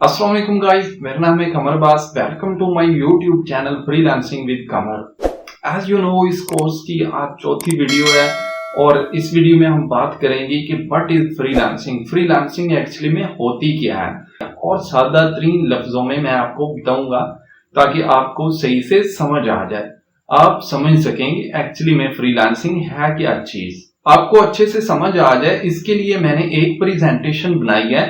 अस्सलाम वालेकुम गाइस, मेरा नाम है Qamar Abbas. Welcome to my YouTube channel freelancing with Qamar. As you know, इस कोर्स की आज चौथी वीडियो है और इस वीडियो में हम बात करेंगे कि what is freelancing. Freelancing actually में होती क्या है और सादा तरीन लफ्जों में मैं आपको बताऊंगा ताकि आपको सही से समझ आ जाए, आप समझ सकेंगे एक्चुअली में फ्रीलांसिंग है क्या चीज। आपको अच्छे से समझ आ जाए इसके लिए मैंने एक प्रेजेंटेशन बनाई है,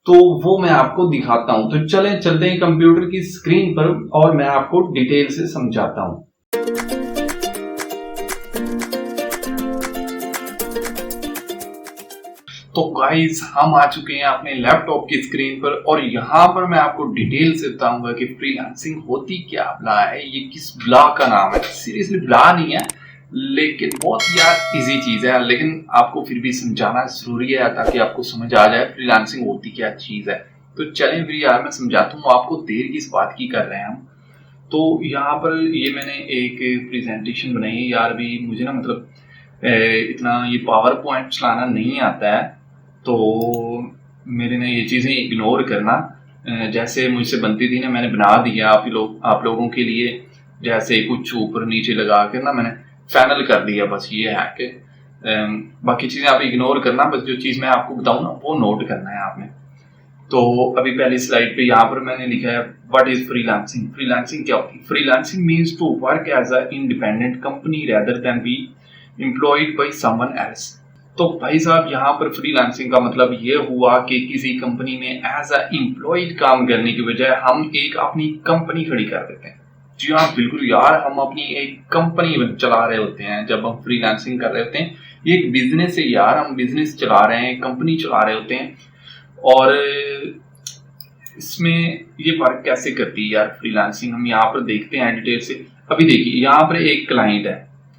तो वो मैं आपको दिखाता हूं। तो चलें चलते हैं कंप्यूटर की स्क्रीन पर और मैं आपको डिटेल से समझाता हूं। तो गाइस, हम आ चुके हैं अपने लैपटॉप की स्क्रीन पर और यहाँ पर मैं आपको डिटेल से बताऊंगा कि फ्रीलांसिंग होती क्या ब्ला है, ये किस ब्ला का नाम है। सीरियसली ब्ला नहीं है, लेकिन बहुत यार इजी चीज है, लेकिन आपको फिर भी समझाना जरूरी है ताकि आपको समझ आ जाए फ्रीलांसिंग होती क्या चीज है। तो चलें फिर यार मैं समझाता हूँ आपको, देर किस बात की कर रहे हैं हम। तो यहाँ पर ये मैंने एक प्रेजेंटेशन बनाई है यार, भी मुझे ना मतलब इतना ये पावर पॉइंट चलाना नहीं आता है, तो मेरे ने ये चीज़ें इग्नोर करना। जैसे मुझसे बनती थी ना, मैंने बना दिया आप लोगों के लिए, जैसे कुछ ऊपर नीचे लगा कर ना मैंने फाइनल कर दिया। बस ये है कि बाकी चीज़ें आप इग्नोर करना, बस जो चीज़ मैं आपको बताऊँ ना वो नोट करना है आपने। तो अभी पहली स्लाइड पे यहाँ पर मैंने लिखा है व्हाट इज फ्रीलांसिंग। फ्रीलांसिंग क्या होती है? Freelancing means to work as a independent company rather than be employed by someone else. तो भाई साहब, यहाँ पर फ्रीलांसिंग का मतलब ये हुआ कि किसी कंपनी में एज अ एम्प्लॉयड काम करने की बजाय हम एक अपनी कंपनी खड़ी कर देते हैं। जी हाँ, बिल्कुल यार, हम अपनी एक कंपनी चला रहे होते हैं जब हम फ्रीलांसिंग कर रहे होते हैं। ये एक बिजनेस है यार, हम बिजनेस चला रहे हैं, कंपनी चला रहे होते हैं। और इसमें ये वर्क कैसे करती है यार फ्रीलांसिंग, हम यहाँ पर देखते हैं डिटेल से। अभी देखिए, यहाँ पर एक क्लाइंट है।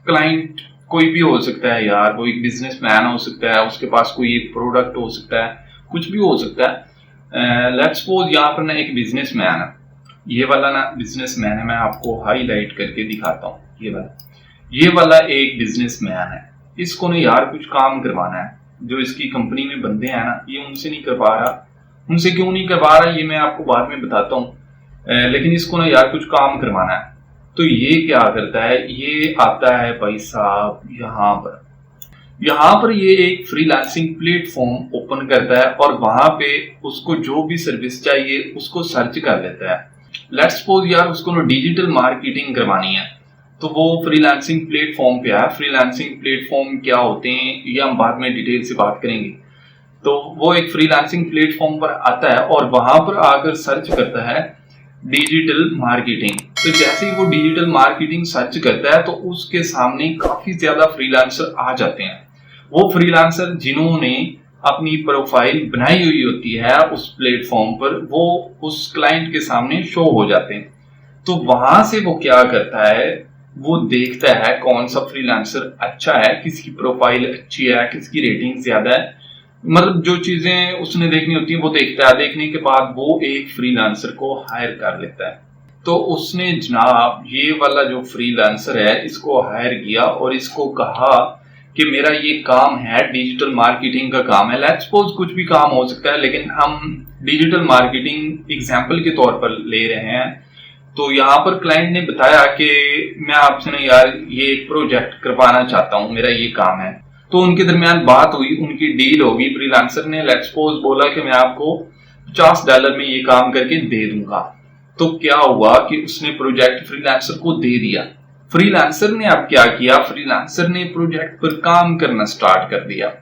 क्लाइंट कोई भी हो सकता है यार, वो एक बिजनेसमैन हो सकता है, उसके पास कोई एक प्रोडक्ट हो सकता है, कुछ भी हो सकता है। लेट्स सपोज यहाँ पर ना एक बिजनेसमैन है, ये वाला ना बिजनेसमैन है, मैं आपको हाईलाइट करके दिखाता हूँ। ये वाला एक बिजनेसमैन है, इसको ना यार कुछ काम करवाना है। जो इसकी कंपनी में बंदे हैं ना, ये उनसे नहीं करवा रहा। उनसे क्यों नहीं करवा रहा ये मैं आपको बाद में बताता हूँ, लेकिन इसको ना यार कुछ काम करवाना है। तो ये क्या करता है, ये आता है भाई साहब यहाँ पर ये एक फ्रीलांसिंग प्लेटफॉर्म ओपन करता है और वहां पे उसको जो भी सर्विस चाहिए उसको सर्च कर लेता है। लेट्स सपोज यार उसको ना डिजिटल मार्केटिंग करवानी है, तो वो फ्रीलांसिंग प्लेटफॉर्म पे है। फ्रीलांसिंग प्लेटफॉर्म क्या होते हैं ये हम बाद में डिटेल से बात करेंगे। तो वो एक फ्रीलांसिंग प्लेटफॉर्म पर आता है और वहां पर आकर सर्च करता है डिजिटल मार्केटिंग। तो जैसे ही वो डिजिटल मार्केटिंग सर्च करता है तो उसके सामने काफी ज्यादा फ्रीलांसर आ जाते हैं। वो फ्रीलांसर जिन्होंने अपनी प्रोफाइल बनाई हुई होती है उस प्लेटफॉर्म पर, वो उस क्लाइंट के सामने शो हो जाते हैं। तो वहां से वो क्या करता है, वो देखता है कौन सा फ्रीलांसर अच्छा है, किसकी प्रोफाइल अच्छी है, किसकी रेटिंग ज्यादा है, मतलब जो चीजें उसने देखनी होती है वो देखता है। देखने के बाद वो एक फ्रीलांसर को हायर कर लेता है। तो उसने जनाब ये वाला जो फ्रीलांसर है इसको हायर किया और इसको कहा कि मेरा ये काम है, डिजिटल मार्केटिंग का काम है। लेट्स सपोज कुछ भी काम हो सकता है, लेकिन हम डिजिटल मार्केटिंग एग्जाम्पल के तौर पर ले रहे हैं। तो यहाँ पर क्लाइंट ने बताया कि मैं आपसे ना यार ये एक प्रोजेक्ट करवाना चाहता हूँ, मेरा ये काम है। तो उनके दरमियान बात हुई, उनकी डील होगी। फ्रीलांसर ने लेट्स सपोज बोला कि मैं आपको $50 में ये काम करके दे दूंगा। तो क्या हुआ कि उसने प्रोजेक्ट फ्रीलांसर को दे दिया। फ्रीलांसर ने अब क्या किया, फ्रीलांसर ने प्रोजेक्ट पर काम करना स्टार्ट कर दिया।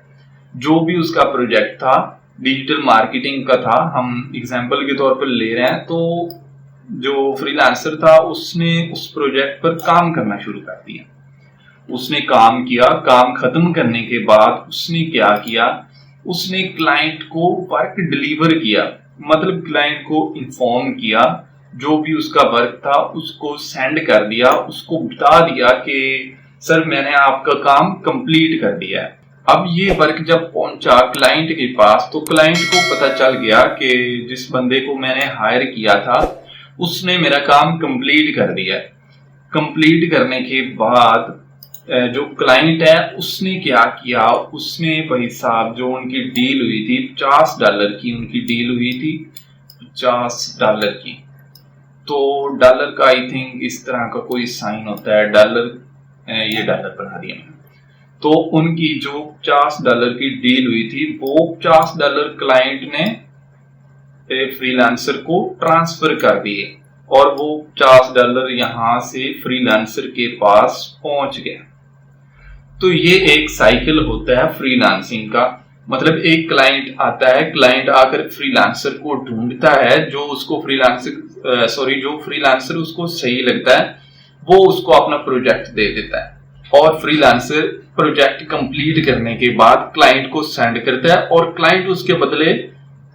जो भी उसका प्रोजेक्ट था डिजिटल मार्केटिंग का था, हम एग्जाम्पल के तौर पर ले रहे हैं। तो जो फ्रीलांसर था उसने उस प्रोजेक्ट पर काम करना शुरू कर दिया। उसने काम किया, काम खत्म करने के बाद उसने क्या किया, उसने क्लाइंट को वर्क डिलीवर किया। मतलब क्लाइंट को इन्फॉर्म किया, जो भी उसका वर्क था उसको सेंड कर दिया, उसको बता दिया कि सर मैंने आपका काम कंप्लीट कर दिया है। अब ये वर्क जब पहुंचा क्लाइंट के पास, तो क्लाइंट को पता चल गया कि जिस बंदे को मैंने हायर किया था उसने मेरा काम कंप्लीट कर दिया है। कंप्लीट करने के बाद जो क्लाइंट है उसने क्या किया, उसने भाई साहब जो उनकी डील हुई थी $50 की, उनकी डील हुई थी $50 की। तो डॉलर का आई थिंक इस तरह का कोई साइन होता है, डॉलर, ये डॉलर बना दिया मैंने। तो उनकी जो $50 की डील हुई थी वो $50 क्लाइंट ने फ्रीलांसर को ट्रांसफर कर दिए और वो $50 यहां से फ्रीलांसर के पास पहुंच गया। तो ये एक साइकिल होता है फ्रीलांसिंग का। मतलब एक क्लाइंट आता है, क्लाइंट आकर फ्रीलांसर को ढूंढता है, जो उसको जो फ्रीलांसर उसको सही लगता है वो उसको अपना प्रोजेक्ट दे देता है और फ्रीलांसर प्रोजेक्ट कंप्लीट करने के बाद क्लाइंट को सेंड करता है और क्लाइंट उसके बदले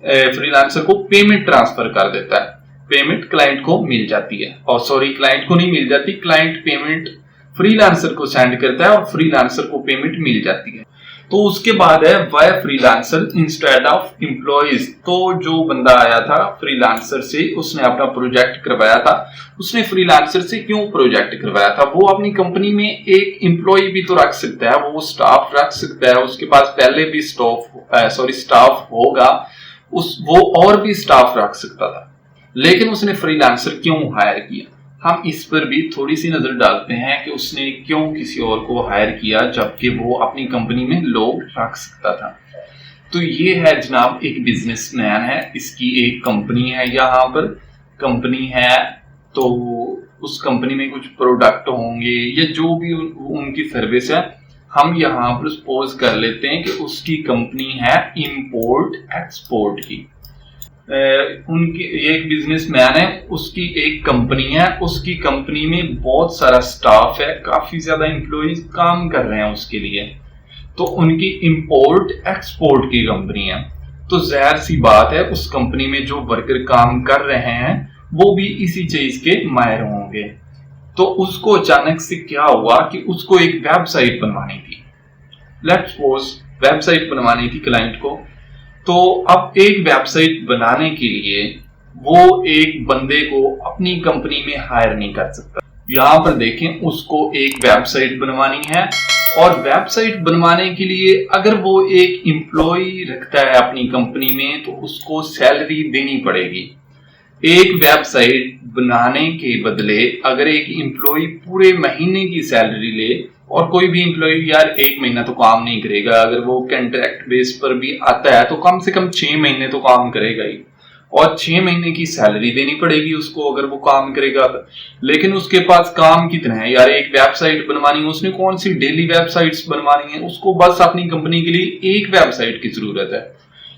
फ्रीलांसर को पेमेंट ट्रांसफर कर देता है। पेमेंट क्लाइंट को मिल जाती है, और क्लाइंट को नहीं मिल जाती, क्लाइंट पेमेंट फ्रीलांसर को सेंड करता है और फ्रीलांसर को पेमेंट मिल जाती है। तो उसके बाद है why freelancer instead of employees. तो जो बंदा आया था फ्रीलांसर से, उसने अपना प्रोजेक्ट करवाया था, उसने फ्रीलांसर से क्यों प्रोजेक्ट करवाया था? वो अपनी कंपनी में एक एम्प्लॉय भी तो रख सकता है, वो स्टाफ रख सकता है, उसके पास पहले भी स्टाफ होगा, वो और भी स्टाफ रख सकता था, लेकिन उसने फ्रीलांसर क्यों हायर किया? हम इस पर भी थोड़ी सी नजर डालते हैं कि उसने क्यों किसी और को हायर किया जबकि वो अपनी कंपनी में लोग रख सकता था। तो ये है जनाब, एक बिजनेसमैन है, इसकी एक कंपनी है, यहाँ पर कंपनी है, तो उस कंपनी में कुछ प्रोडक्ट होंगे या जो भी उनकी सर्विस है, हम यहाँ पर सपोज कर लेते हैं कि उसकी कंपनी है इंपोर्ट एक्सपोर्ट की। उनकी एक बिजनेसमैन है, उसकी एक कंपनी है, उसकी कंपनी में बहुत सारा स्टाफ है, काफी ज्यादा एम्प्लॉइज काम कर रहे हैं उसके लिए। तो उनकी इंपोर्ट एक्सपोर्ट की कंपनी है, तो जाहिर सी बात है उस कंपनी में जो वर्कर काम कर रहे हैं वो भी इसी चीज के माहिर होंगे। तो उसको अचानक से क्या हुआ कि उसको एक वेबसाइट बनवानी थी, लेट्स सपोज वेबसाइट बनवानी थी क्लाइंट को। तो अब एक वेबसाइट बनाने के लिए वो एक बंदे को अपनी कंपनी में हायर नहीं कर सकता। यहाँ पर देखें, उसको एक वेबसाइट बनवानी है और वेबसाइट बनवाने के लिए अगर वो एक एम्प्लॉय रखता है अपनी कंपनी में तो उसको सैलरी देनी पड़ेगी। एक वेबसाइट बनाने के बदले अगर एक एम्प्लॉय पूरे महीने की सैलरी ले, और कोई भी एम्प्लॉय यार एक महीना तो काम नहीं करेगा, अगर वो कॉन्ट्रैक्ट बेस पर भी आता है तो कम से कम 6 महीने तो काम करेगा ही, और 6 महीने की सैलरी देनी पड़ेगी उसको अगर वो काम करेगा। लेकिन उसके पास काम कितना है यार, एक वेबसाइट बनवानी है, उसने कौन सी डेली वेबसाइट्स बनवानी है, उसको बस अपनी कंपनी के लिए एक वेबसाइट की जरूरत है।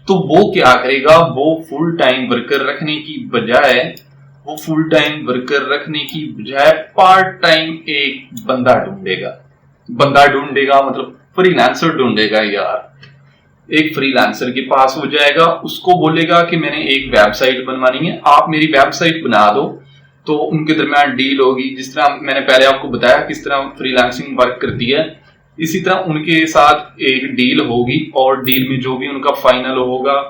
तो वो क्या करेगा, वो फुल टाइम वर्कर रखने की बजाय पार्ट टाइम एक बंदा ढूंढेगा, मतलब फ्रीलांसर ढूंढेगा यार। एक फ्रीलांसर के पास हो जाएगा, उसको बोलेगा कि मैंने एक वेबसाइट बनवानी है, आप मेरी वेबसाइट बना दो। तो उनके दरमियान डील होगी, जिस तरह मैंने पहले आपको बताया किस तरह फ्रीलांसिंग वर्क करती है, इसी तरह उनके साथ एक डील होगी और डील में जो भी उनका फाइनल होगा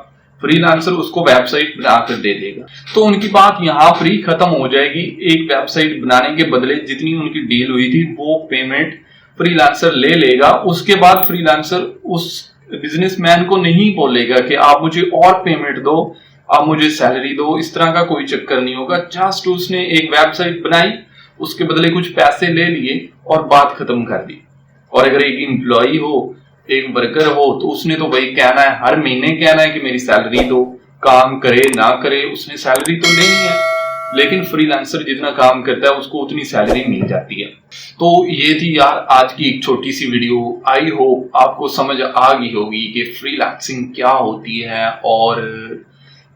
फ्रीलांसर उसको वेबसाइट बनाकर दे देगा। तो उनकी बात यहाँ पर ही खत्म हो जाएगी। एक वेबसाइट बनाने के बदले जितनी उनकी डील हुई थी वो पेमेंट फ्रीलांसर ले लेगा। उसके बाद फ्रीलांसर उस बिजनेसमैन को नहीं बोलेगा कि आप मुझे और पेमेंट दो, आप मुझे सैलरी दो, इस तरह का कोई चक्कर नहीं होगा। जस्ट उसने एक वेबसाइट बनाई, उसके बदले कुछ पैसे ले लिए और बात खत्म कर दी। और अगर एक एम्प्लॉय हो, एक वर्कर हो, तो उसने तो भाई कहना है, हर महीने कहना है कि मेरी सैलरी दो, काम करे ना करे उसने सैलरी तो लेनी है। लेकिन फ्रीलांसर जितना काम करता है उसको उतनी सैलरी मिल जाती है। तो ये थी यार आज की एक छोटी सी वीडियो। आई होप आपको समझ आ गई होगी कि फ्रीलांसिंग क्या होती है और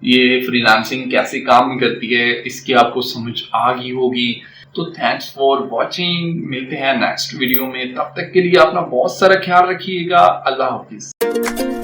ये फ्रीलांसिंग कैसे काम करती है, इसकी आपको समझ आ गई होगी। तो थैंक्स फॉर वॉचिंग, मिलते हैं नेक्स्ट वीडियो में, तब तक के लिए अपना बहुत सारा ख्याल रखिएगा। अल्लाह हाफिज।